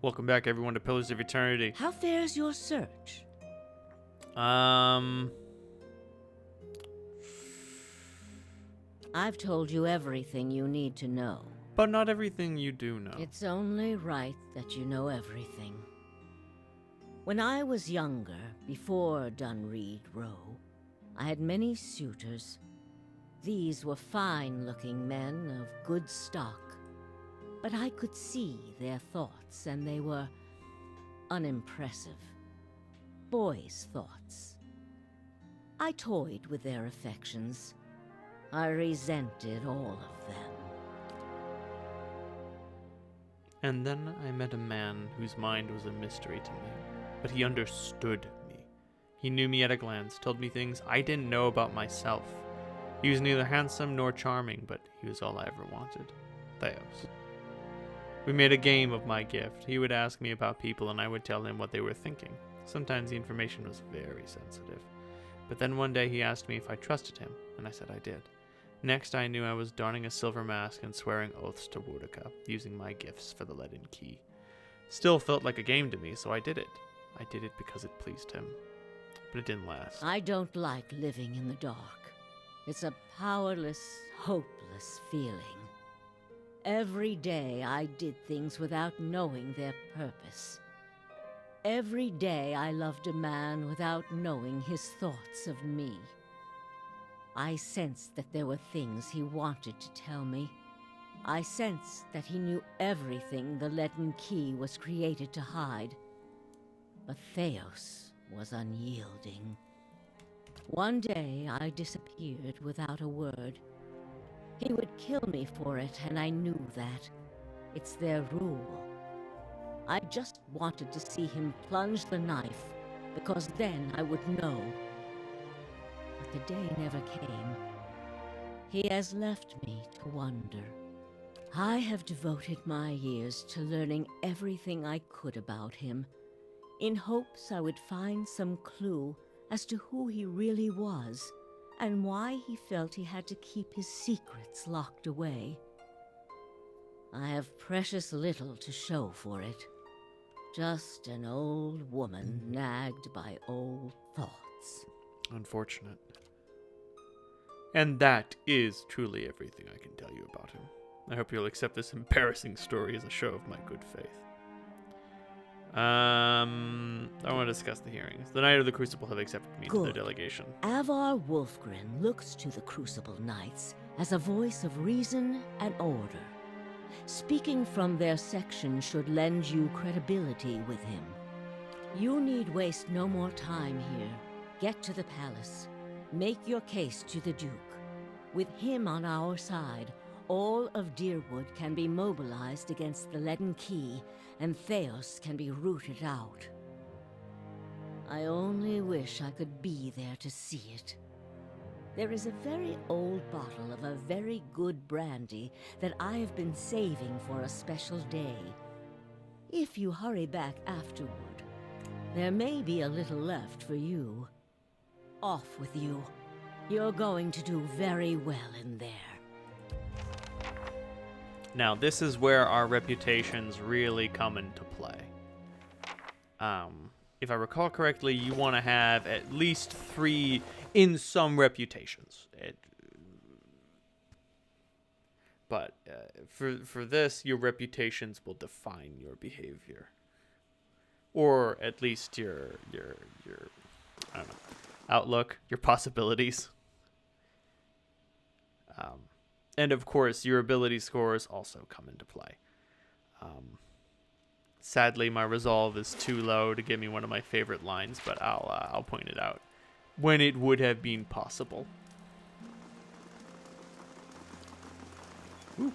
Welcome back, everyone, to Pillars of Eternity. How fares your search? But I've told you everything you need to know. not everything you do know. It's only right that you know everything. When I was younger, before Dunreed Row, I had many suitors. These were fine-looking men of good stock, but I could see their thoughts, and they were unimpressive. Boys' thoughts. I toyed with their affections. I resented all of them. And then I met a man whose mind was a mystery to me, but he understood me. He knew me at a glance, told me things I didn't know about myself. He was neither handsome nor charming, but he was all I ever wanted. Theos. We made a game of my gift. He would ask me about people and I would tell him what they were thinking. Sometimes the information was very sensitive. But then one day he asked me if I trusted him, and I said I did. Next I knew I was donning a silver mask and swearing oaths to Wurtica, using my gifts for the leaden key. Still felt like a game to me, so I did it. I did it because it pleased him. But it didn't last. I don't like living in the dark. It's a powerless, hopeless feeling. Every day I did things without knowing their purpose. Every day I loved a man without knowing his thoughts of me. I sensed that there were things he wanted to tell me. I sensed that he knew everything the leaden key was created to hide. But Theos was unyielding. One day I disappeared without a word. He would kill me for it, and I knew that. It's their rule. I just wanted to see him plunge the knife, because then I would know. But the day never came. He has left me to wonder. I have devoted my years to learning everything I could about him, in hopes I would find some clue as to who he really was, and why he felt he had to keep his secrets locked away. I have precious little to show for it. Just an old woman nagged by old thoughts. Unfortunate. And that is truly everything I can tell you about him. I hope you'll accept this embarrassing story as a show of my good faith. I want to discuss the hearings. The Knight of the Crucible have accepted me to their delegation. Avar Wolfgren looks to the Crucible Knights as a voice of reason and order. Speaking from their section should lend you credibility with him. You need waste no more time here. Get to the palace. Make your case to the Duke. With him on our side, all of Deerwood can be mobilized against the leaden key, and Theos can be rooted out. I only wish I could be there to see it. There is a very old bottle of a very good brandy that I have been saving for a special day. If you hurry back afterward, there may be a little left for you. Off with you. You're going to do very well in there. Now, this is where our reputations really come into play. If I recall correctly, you want to have at least 3 in some reputations. But for this, your reputations will define your behavior, or at least your I don't know, outlook, your possibilities. And of course, your ability scores also come into play. Sadly, my resolve is too low to give me one of my favorite lines, but I'll point it out when it would have been possible. Ooh.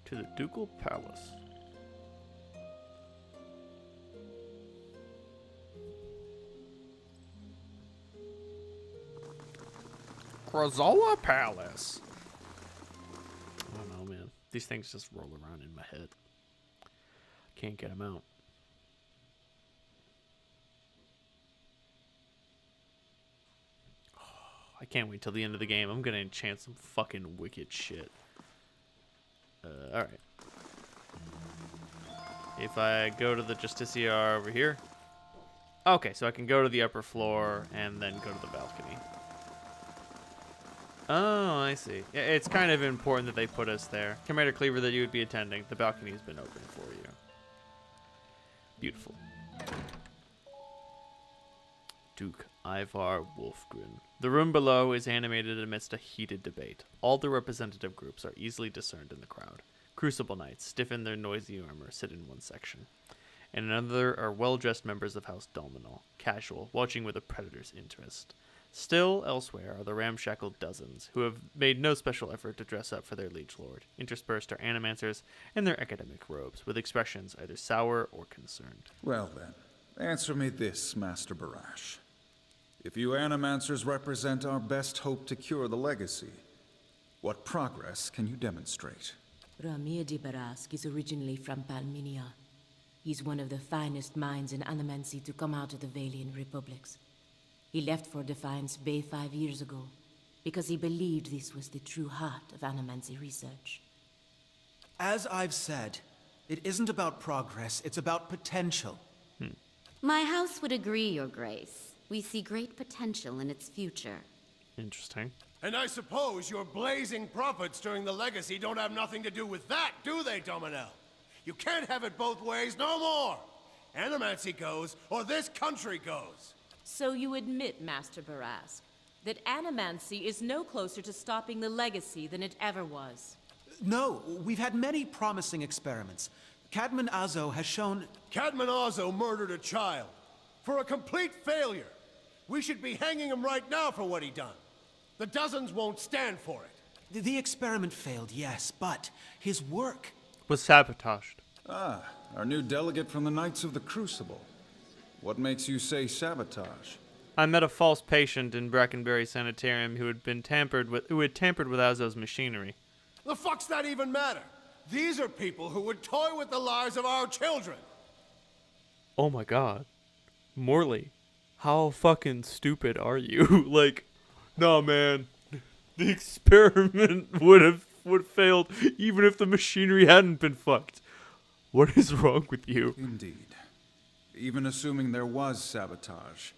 To the Ducal Palace. Krazoa Palace. These things just roll around in my head. Can't get them out. I can't wait till the end of the game. I'm gonna enchant some fucking wicked shit. Alright. If I go to the Justiciar over here. Okay, so I can go to the upper floor and then go to the balcony. Oh, I see. Yeah, it's kind of important that they put us there. Commander Cleaver, that you would be attending. The balcony has been open for you. Beautiful. Duke Ivar Wolfgren. The room below is animated amidst a heated debate. All the representative groups are easily discerned in the crowd. Crucible Knights, stiff in their noisy armor, sit in one section. In another are well-dressed members of House Dominal, casual, watching with a predator's interest. Still elsewhere are the ramshackled dozens, who have made no special effort to dress up for their liege lord. Interspersed are animancers in their academic robes, with expressions either sour or concerned. Well then, answer me this, Master Barash. If you animancers represent our best hope to cure the legacy, what progress can you demonstrate? Ramir de Barask is originally from Palminia. He's one of the finest minds in animancy to come out of the Valian Republics. He left for Defiance Bay 5 years ago, because he believed this was the true heart of animancy research. As I've said, it isn't about progress, it's about potential. My house would agree, Your Grace. We see great potential in its future. Interesting. And I suppose your blazing profits during the legacy don't have nothing to do with that, do they, Dominel? You can't have it both ways no more. Animancy goes, or this country goes. So you admit, Master Barask, that animancy is no closer to stopping the legacy than it ever was. No, we've had many promising experiments. Cadman Azo has shown... Cadman Azo murdered a child. For a complete failure. We should be hanging him right now for what he done. The dozens won't stand for it. The experiment failed, yes, but his work... Was sabotaged. Ah, our new delegate from the Knights of the Crucible. What makes you say sabotage? I met a false patient in Brackenbury Sanitarium who had tampered with Azo's machinery. The fuck's that even matter? These are people who would toy with the lives of our children. Oh my god. Morley, how fucking stupid are you? Like, nah man. The experiment would have failed even if the machinery hadn't been fucked. What is wrong with you? Indeed. Even assuming there was sabotage,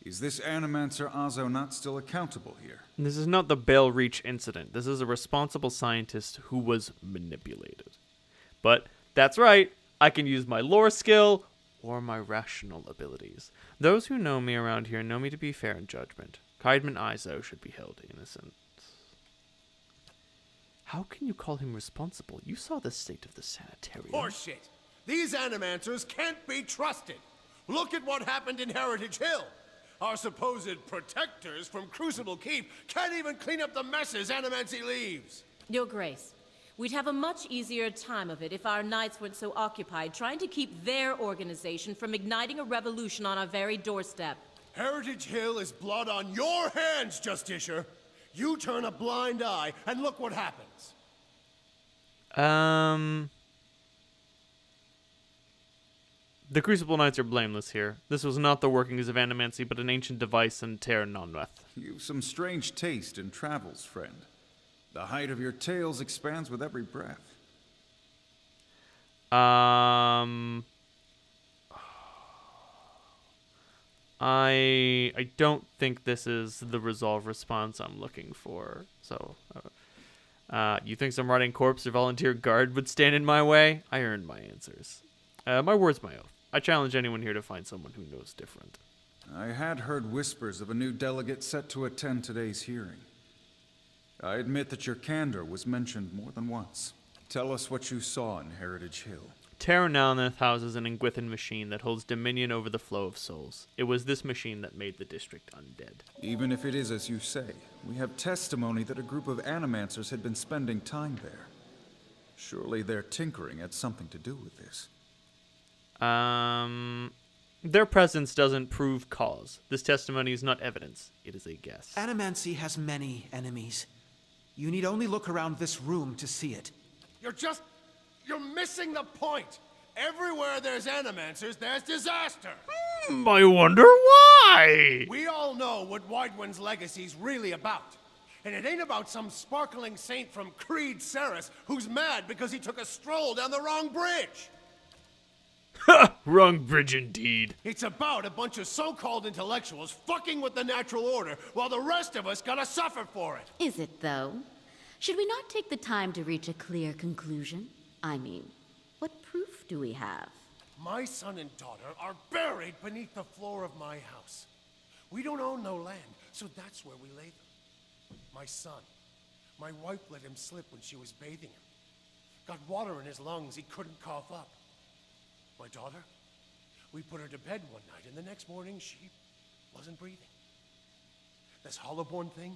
is this Animancer Azo not still accountable here? This is not the Bale Reach incident. This is a responsible scientist who was manipulated. But that's right, I can use my lore skill or my rational abilities. Those who know me around here know me to be fair in judgment. Kaidman Izo should be held innocent. How can you call him responsible? You saw the state of the sanitarium. Horseshit. These animancers can't be trusted. Look at what happened in Heritage Hill. Our supposed protectors from Crucible Keep can't even clean up the messes Animancy leaves. Your Grace, we'd have a much easier time of it if our knights weren't so occupied trying to keep their organization from igniting a revolution on our very doorstep. Heritage Hill is blood on your hands, Justiciar. You turn a blind eye and look what happens. The Crucible Knights are blameless here. This was not the workings of Animancy, but an ancient device in Terra Nonweth. You've some strange taste in travels, friend. The height of your tales expands with every breath. I don't think this is the resolve response I'm looking for. So, you think some rotting corpse or volunteer guard would stand in my way? I earned my answers. My word's my oath. I challenge anyone here to find someone who knows different. I had heard whispers of a new delegate set to attend today's hearing. I admit that your candor was mentioned more than once. Tell us what you saw in Heritage Hill. Terra Nonweth houses an Ingwithan machine that holds dominion over the flow of souls. It was this machine that made the district undead. Even if it is as you say, we have testimony that a group of animancers had been spending time there. Surely their tinkering had something to do with this. Their presence doesn't prove cause. This testimony is not evidence. It is a guess. Animancy has many enemies. You need only look around this room to see it. You're missing the point. Everywhere there's animancers, there's disaster. I wonder why. We all know what Widewind's legacy's really about. And it ain't about some sparkling saint from Creed Ceres who's mad because he took a stroll down the wrong bridge. Wrong bridge indeed. It's about a bunch of so-called intellectuals fucking with the natural order while the rest of us gotta suffer for it. Is it, though? Should we not take the time to reach a clear conclusion? I mean, what proof do we have? My son and daughter are buried beneath the floor of my house. We don't own no land, so that's where we lay them. My son. My wife let him slip when she was bathing him. Got water in his lungs, he couldn't cough up. My daughter? We put her to bed one night, and the next morning she wasn't breathing. This Hollowborn thing,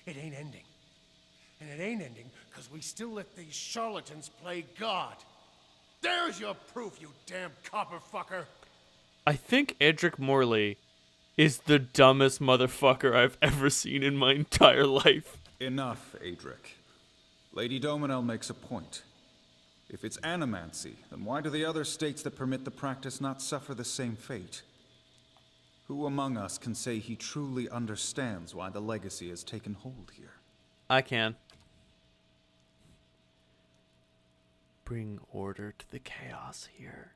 it ain't ending. And it ain't ending because we still let these charlatans play God. There's your proof, you damn copper fucker. I think Edric Morley is the dumbest motherfucker I've ever seen in my entire life. Enough, Adric. Lady Dominel makes a point. If it's animancy, then why do the other states that permit the practice not suffer the same fate? Who among us can say he truly understands why the legacy has taken hold here? I can. Bring order to the chaos here.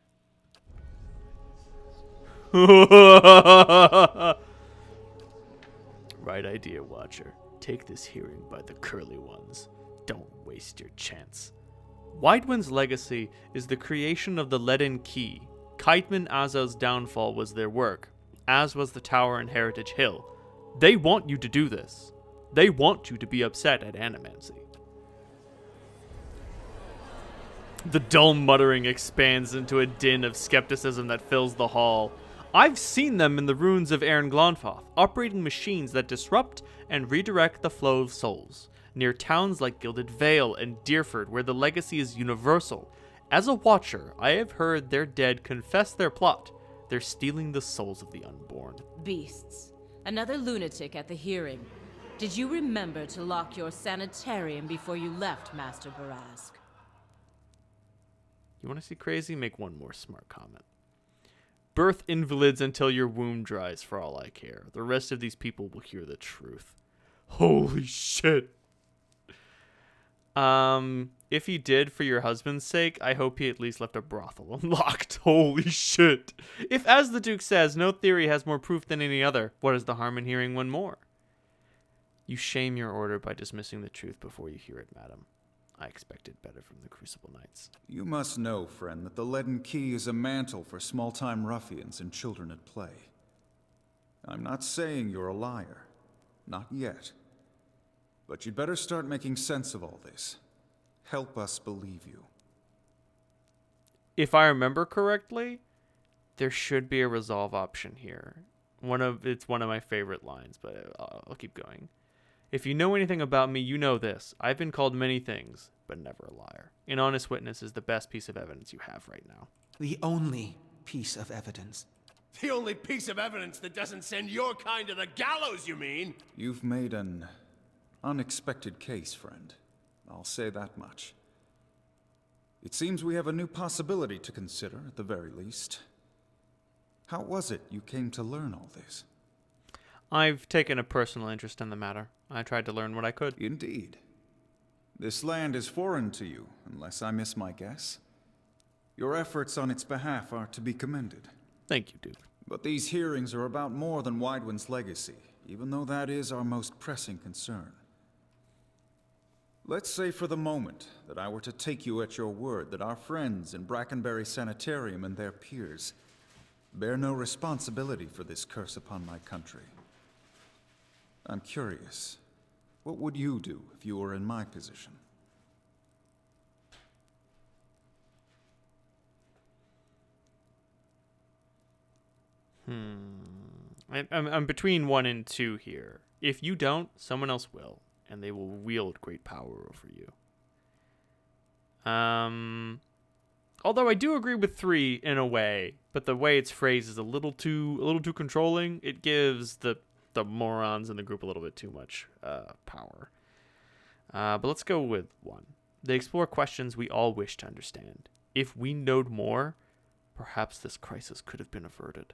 Right idea, Watcher. Take this hearing by the curly ones. Don't waste your chance. Widewind's legacy is the creation of the Leaden Key. Kiteman Azaz's downfall was their work, as was the tower in Heritage Hill. They want you to do this. They want you to be upset at animancy. The dull muttering expands into a din of skepticism that fills the hall. I've seen them in the ruins of Aaron Glonfoth, operating machines that disrupt and redirect the flow of souls, near towns like Gilded Vale and Deerford, where the legacy is universal. As a watcher, I have heard their dead confess their plot. They're stealing the souls of the unborn. Beasts. Another lunatic at the hearing. Did you remember to lock your sanitarium before you left, Master Barask? You want to see crazy? Make one more smart comment. Birth invalids until your womb dries, for all I care. The rest of these people will hear the truth. Holy shit. If he did for your husband's sake, I hope he at least left a brothel unlocked. Holy shit. If, as the Duke says, no theory has more proof than any other, what is the harm in hearing one more? You shame your order by dismissing the truth before you hear it, madam. I expected better from the Crucible Knights. You must know, friend, that the Leaden Key is a mantle for small-time ruffians and children at play. I'm not saying you're a liar. Not yet. But you'd better start making sense of all this. Help us believe you. If I remember correctly, there should be a resolve option here. It's one of my favorite lines, but I'll keep going. If you know anything about me, you know this. I've been called many things, but never a liar. An honest witness is the best piece of evidence you have right now. The only piece of evidence. The only piece of evidence that doesn't send your kind to the gallows, you mean? You've made an unexpected case, friend. I'll say that much. It seems we have a new possibility to consider, at the very least. How was it you came to learn all this? I've taken a personal interest in the matter. I tried to learn what I could. Indeed. This land is foreign to you, unless I miss my guess. Your efforts on its behalf are to be commended. Thank you, Duke. But these hearings are about more than Widewind's legacy, even though that is our most pressing concern. Let's say for the moment that I were to take you at your word that our friends in Brackenberry Sanitarium and their peers bear no responsibility for this curse upon my country. I'm curious, what would you do if you were in my position? I'm between 1 and 2 here. If you don't, someone else will, and they will wield great power over you. Although I do agree with 3 in a way, but the way it's phrased is a little too controlling. It gives the morons in the group a little bit too much power. But let's go with 1. They explore questions we all wish to understand. If we knowed more, perhaps this crisis could have been averted.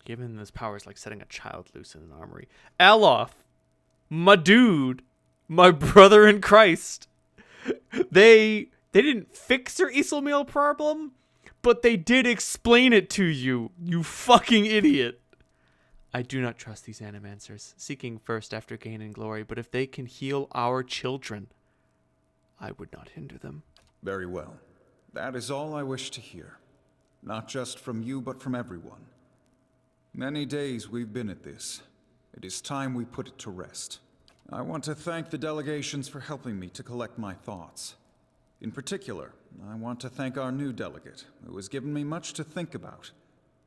Given this power is like setting a child loose in an armory. Alof, my dude, my brother in Christ. They didn't fix your Isilmeal problem, but they did explain it to you, you fucking idiot. I do not trust these animancers, seeking first after gain and glory, but if they can heal our children, I would not hinder them. Very well. That is all I wish to hear. Not just from you, but from everyone. Many days we've been at this. It is time we put it to rest. I want to thank the delegations for helping me to collect my thoughts. In particular, I want to thank our new delegate, who has given me much to think about,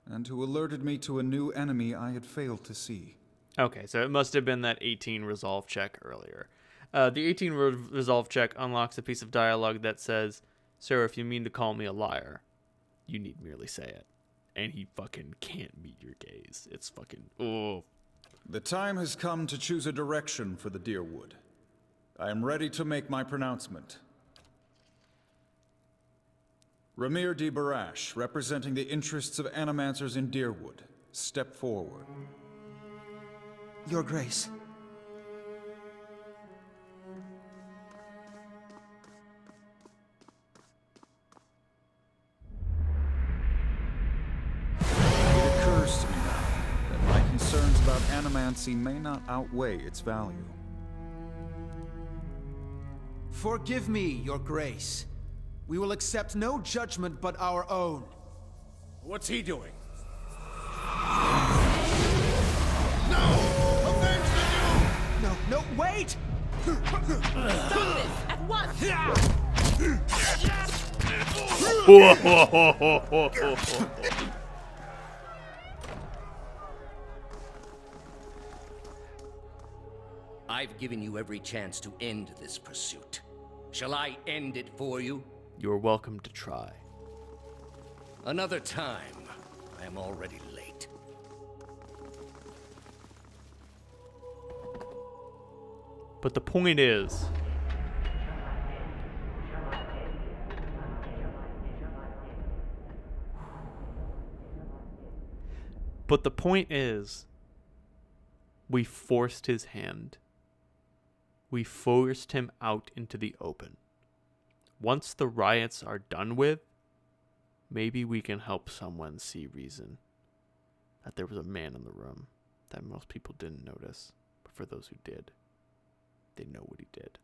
and who alerted me to a new enemy I had failed to see. Okay, so it must have been that 18 resolve check earlier. The 18 resolve check unlocks a piece of dialogue that says, "Sir, if you mean to call me a liar, you need merely say it." And he fucking can't meet your gaze. It's fucking, oh. The time has come to choose a direction for the Deerwood. I am ready to make my pronouncement. Ramir D. Barash, representing the interests of animancers in Deerwood, step forward. Your Grace. It occurs to me now that my concerns about animancy may not outweigh its value. Forgive me, Your Grace. We will accept no judgment but our own. What's he doing? No! Avenge the dude! No, wait! Stop this at once! I've given you every chance to end this pursuit. Shall I end it for you? You're welcome to try. Another time. I am already late. But the point is, we forced his hand. We forced him out into the open. Once the riots are done with, maybe we can help someone see reason. That there was a man in the room that most people didn't notice. But for those who did, they know what he did.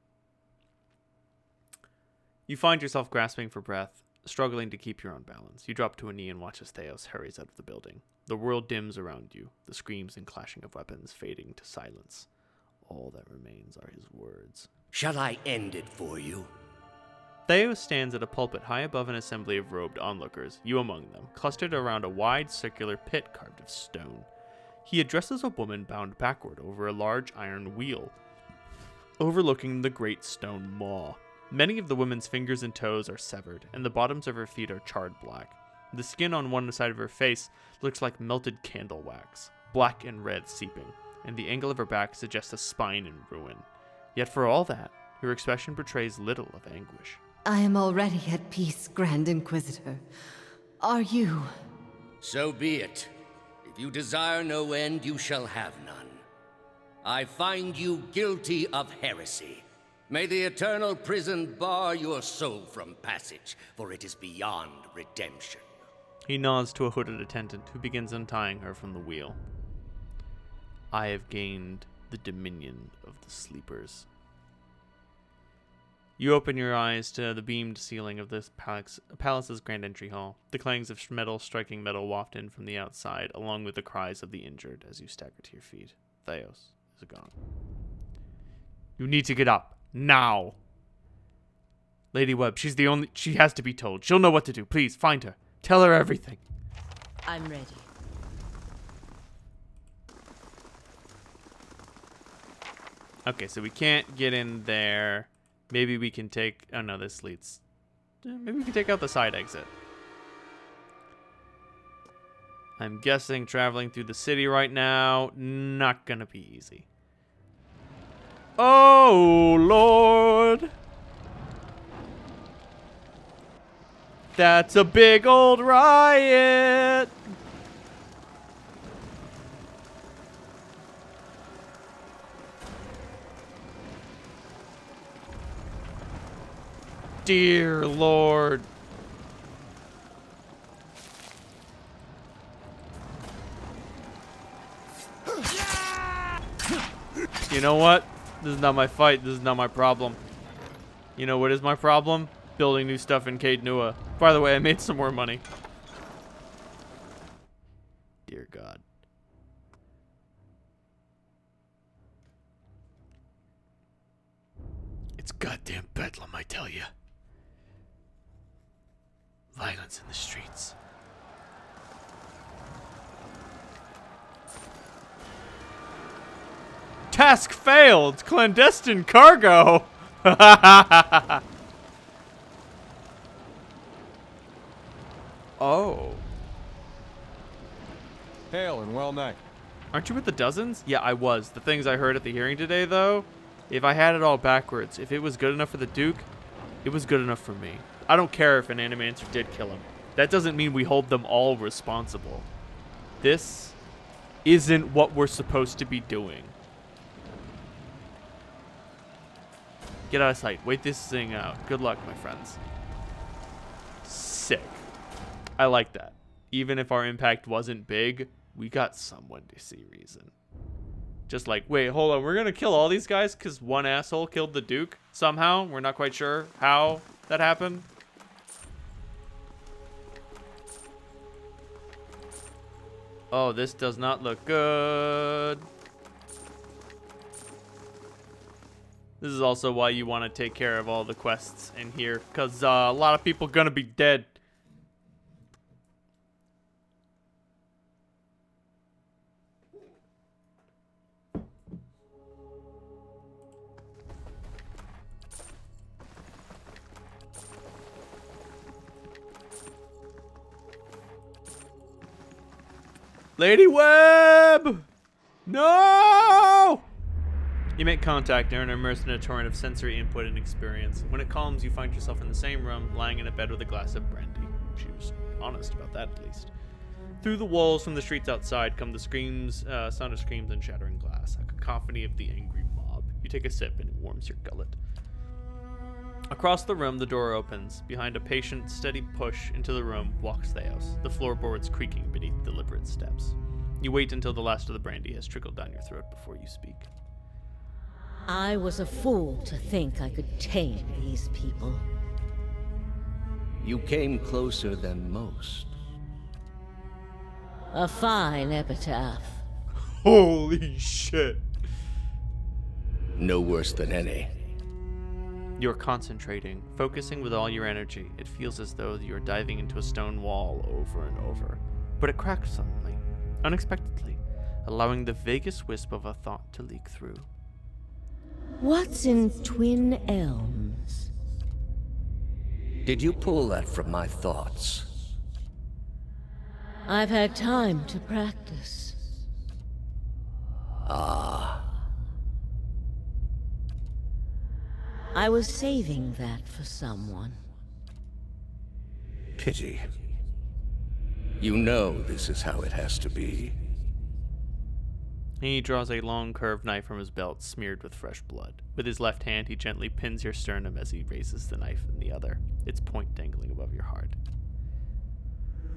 You find yourself grasping for breath, struggling to keep your own balance. You drop to a knee and watch as Theos hurries out of the building. The world dims around you, the screams and clashing of weapons fading to silence. All that remains are his words. Shall I end it for you? Theos stands at a pulpit high above an assembly of robed onlookers, you among them, clustered around a wide circular pit carved of stone. He addresses a woman bound backward over a large iron wheel, overlooking the great stone maw. Many of the woman's fingers and toes are severed, and the bottoms of her feet are charred black. The skin on one side of her face looks like melted candle wax, black and red seeping, and the angle of her back suggests a spine in ruin. Yet for all that, her expression betrays little of anguish. I am already at peace, Grand Inquisitor. Are you? So be it. If you desire no end, you shall have none. I find you guilty of heresy. May the eternal prison bar your soul from passage, for it is beyond redemption. He nods to a hooded attendant who begins untying her from the wheel. I have gained the dominion of the sleepers. You open your eyes to the beamed ceiling of this palace's grand entry hall. The clangs of metal striking metal waft in from the outside, along with the cries of the injured as you stagger to your feet. Theos is gone. You need to get up. Now! Lady Webb, she has to be told. She'll know what to do. Please, find her. Tell her everything. I'm ready. Okay, so we can't get in there. Maybe we can take... Oh, no, this leads... Maybe we can take out the side exit. I'm guessing traveling through the city right now, not gonna be easy. Oh, Lord. That's a big old riot. Dear Lord. You know what? This is not my fight. This is not my problem. You know what is my problem? Building new stuff in Caed Nua. By the way, I made some more money. Dear God. It's goddamn bedlam, I tell you. Violence in the streets. Task failed! Clandestine cargo! Oh. Hail and well night. Aren't you with the dozens? Yeah, I was. The things I heard at the hearing today, though, if I had it all backwards, if it was good enough for the Duke, it was good enough for me. I don't care if an Animancer did kill him. That doesn't mean we hold them all responsible. This isn't what we're supposed to be doing. Get out of sight. Wait this thing out. Good luck, my friends. Sick. I like that. Even if our impact wasn't big, we got someone to see reason. Just like, wait, hold on. We're going to kill all these guys because one asshole killed the Duke somehow. We're not quite sure how that happened. Oh, this does not look good. This is also why you want to take care of all the quests in here, because a lot of people gonna be dead. Lady Webb! No! You make contact and are immersed in a torrent of sensory input and experience. When it calms, you find yourself in the same room, lying in a bed with a glass of brandy. She was honest about that, at least. Through the walls from the streets outside come the screams, sound of screams and shattering glass, a cacophony of the angry mob. You take a sip and it warms your gullet. Across the room, the door opens. Behind a patient, steady push into the room walks Theos, the floorboards creaking beneath deliberate steps. You wait until the last of the brandy has trickled down your throat before you speak. I was a fool to think I could tame these people. You came closer than most. A fine epitaph. Holy shit. No worse than any. You're concentrating, focusing with all your energy. It feels as though you're diving into a stone wall over and over. But it cracks suddenly, unexpectedly, allowing the vaguest wisp of a thought to leak through. What's in Twin Elms? Did you pull that from my thoughts? I've had time to practice. Ah. I was saving that for someone. Pity. You know this is how it has to be. He draws a long curved knife from his belt, smeared with fresh blood. With his left hand, he gently pins your sternum as he raises the knife in the other, its point dangling above your heart.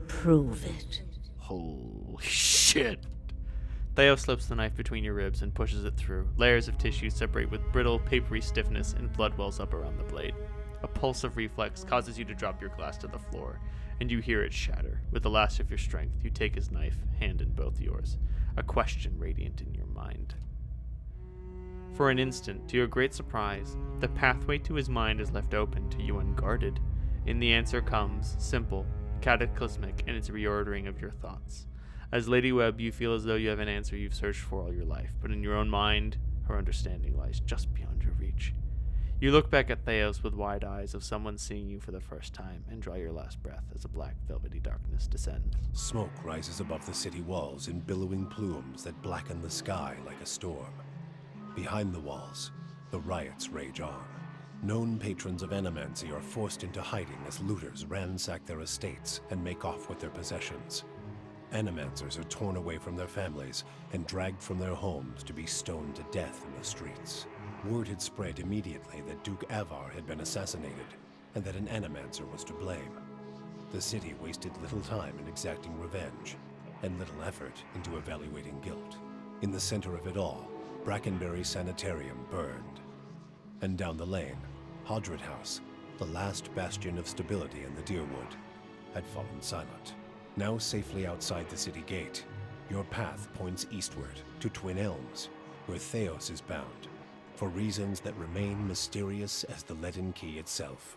Prove it. Holy shit! Theo slips the knife between your ribs and pushes it through. Layers of tissue separate with brittle, papery stiffness, and blood wells up around the blade. A pulse of reflex causes you to drop your glass to the floor, and you hear it shatter. With the last of your strength, you take his knife, hand in both yours, a question radiant in your mind. For an instant, to your great surprise, the pathway to his mind is left open to you unguarded, and the answer comes, simple, cataclysmic in its reordering of your thoughts. As Lady Webb, you feel as though you have an answer you've searched for all your life, but in your own mind, her understanding lies just beyond your reach. You look back at Theos with wide eyes of someone seeing you for the first time, and draw your last breath as a black, velvety darkness descends. Smoke rises above the city walls in billowing plumes that blacken the sky like a storm. Behind the walls, The riots rage on. Known patrons of Animancy are forced into hiding as looters ransack their estates and make off with their possessions. Animancers are torn away from their families and dragged from their homes to be stoned to death in the streets. Word had spread immediately that Duke Avar had been assassinated, and that an Animancer was to blame. The city wasted little time in exacting revenge, and little effort into evaluating guilt. In the center of it all, Brackenberry Sanitarium burned. And down the lane, Hodred House, the last bastion of stability in the Deerwood, had fallen silent. Now safely outside the city gate, your path points eastward to Twin Elms, where Theos is bound, for reasons that remain mysterious as the leaden key itself.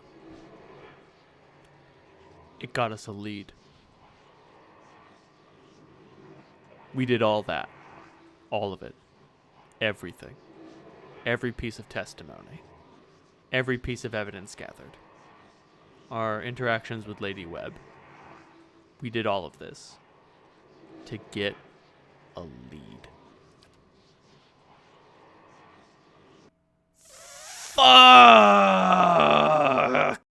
It got us a lead. We did all that. All of it. Everything. Every piece of testimony. Every piece of evidence gathered. Our interactions with Lady Webb. We did all of this to get a lead. Fuck!